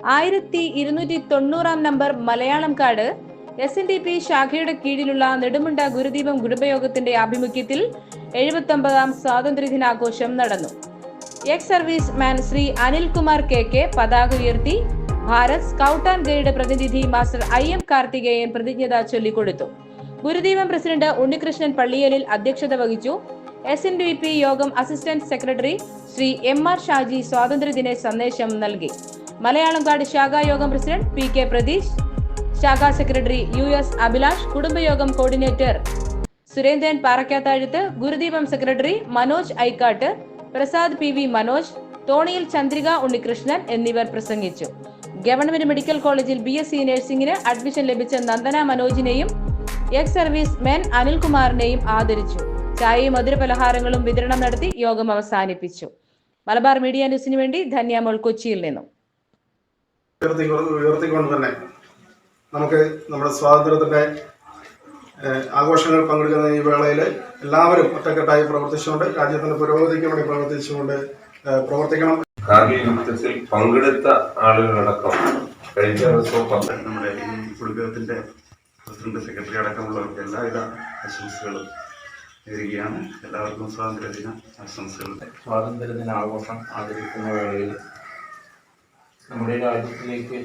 1290 number Malayalam കാട് SNDP ശാഖയുടെ കീഴിലുള്ള നെടുമുണ്ട ഗുരുദീപം കുടുംബയോഗത്തിന്റെ ആഭിമുഖ്യത്തിൽ 79ാം സ്വാതന്ത്ര്യദിനാഘോഷം നടന്നു. Ex service man Shri Anilkumar KK പതാക ഉയർത്തി. ഭാരത് സ്കൗട്ട് ആൻഡ് ഗൈഡ് പ്രതിനിധി മാസ്റ്റർ IM കാർത്തികേയൻ പ്രതിജ്ഞത ചൊല്ലിക്കൊടുത്തു. ഗുരുദീപം പ്രസിഡന്റ് ഉണ്ണികൃഷ്ണൻ പള്ളിയേലിൽ അധ്യക്ഷത വഹിച്ചു. SNDP യോഗം assistant secretary Shri MR Shaji സ്വാതന്ത്ര്യദിന സന്ദേശം നൽകി. മലയാളം കാട് ശാഖായോഗം പ്രസിഡന്റ് PK പ്രതീഷ്, ശാഖാ സെക്രട്ടറി US അഭിലാഷ്, കുടുംബയോഗം coordinator Surendran Parakkathazhath, Gurudeepam secretary Manoj Aikkatt, Prasad PV Manoj, Thoniyil Chandrika Unnikrishnan എന്നിവർ പ്രസംഗിച്ചു. ഗവൺമെന്റ് മെഡിക്കൽ കോളേജിൽ BSc നഴ്സിംഗിന് അഡ്മിഷൻ ലഭിച്ച നന്ദന മനോജിനെയും എക്സ് സർവീസ് മെൻ അനിൽകുമാറിനെയും ആദരിച്ചു. ചായയും മധുരപലഹാരങ്ങളും വിതരണം നടത്തി യോഗം അവസാനിപ്പിച്ചു. മലബാർ മീഡിയ ന്യൂസിന് വേണ്ടി ധന്യമോൾ കൊച്ചിയിൽ നിന്നും. ഉയർത്തിക്കൊണ്ട് തന്നെ നമുക്ക് നമ്മുടെ സ്വാതന്ത്ര്യത്തിന്റെ ആഘോഷങ്ങൾ പങ്കെടുക്കുന്ന ഈ വേളയിൽ എല്ലാവരും ഒറ്റക്കെട്ടായി പ്രവർത്തിച്ചുകൊണ്ട് രാജ്യത്തിന്റെ പുരോഗതിക്ക് വേണ്ടി പ്രവർത്തിക്കണം. കാർഗിൽ യുദ്ധത്തിൽ പങ്കെടുത്ത ആളുകളടക്കം കഴിഞ്ഞ ദിവസവും നമ്മുടെ ഈ കുടുംബത്തിന്റെ പ്രസിഡന്റ് സെക്രട്ടറി അടക്കമുള്ളവർക്ക് എല്ലാവിധ ആശംസകളും നേരുകയാണ്. എല്ലാവർക്കും സ്വാതന്ത്ര്യദിന ആശംസകൾ. സ്വാതന്ത്ര്യദിന ആഘോഷം ആചരിക്കുന്ന വേളയിൽ നമ്മുടെ രാജ്യത്തിലേക്ക്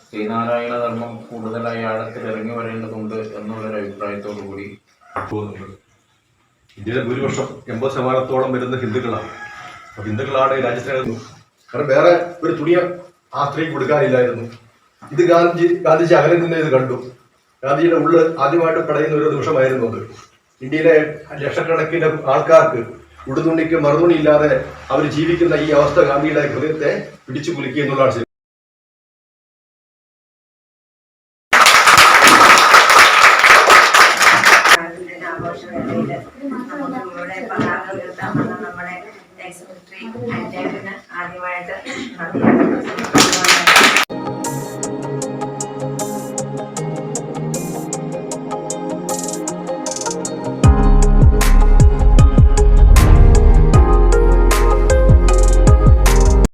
ശ്രീനാരായണ ധർമ്മം കൂടുതലായി ആഴത്തിൽ ഇറങ്ങി വരേണ്ടതുണ്ട് എന്നുള്ളൊരു അഭിപ്രായത്തോടു കൂടി പോകുന്നുണ്ട്. ഇന്ത്യയിലെ ഭൂരിപക്ഷം 80% വരുന്ന ഹിന്ദുക്കളാണ്. അപ്പൊ ഹിന്ദുക്കളാണ് ഈ രാജ്യത്തിന്. കാരണം വേറെ ഒരു തുണിയ ആ സ്ത്രീ കൊടുക്കാനില്ലായിരുന്നു. ഇത് ഗാന്ധിജി അകലെ നിന്ന് ഇത് കണ്ടു. ഗാന്ധിജിയുടെ ഉള്ളിൽ ആദ്യമായിട്ട് പടയുന്ന ഒരു നിമിഷമായിരുന്നു അത്. ഇന്ത്യയിലെ ലക്ഷക്കണക്കിന് ആൾക്കാർക്ക് ഉടുതുണിക്ക് മറുതുണി ഇല്ലാതെ അവർ ജീവിക്കുന്ന ഈ അവസ്ഥ ഗാന്ധിയുടെ ഹൃദയത്തെ പിടിച്ചു കുലുക്കി എന്നുള്ളതാണ് ശരി. നമ്മുടെ സെക്രട്ടറി ആദ്യമായിട്ട്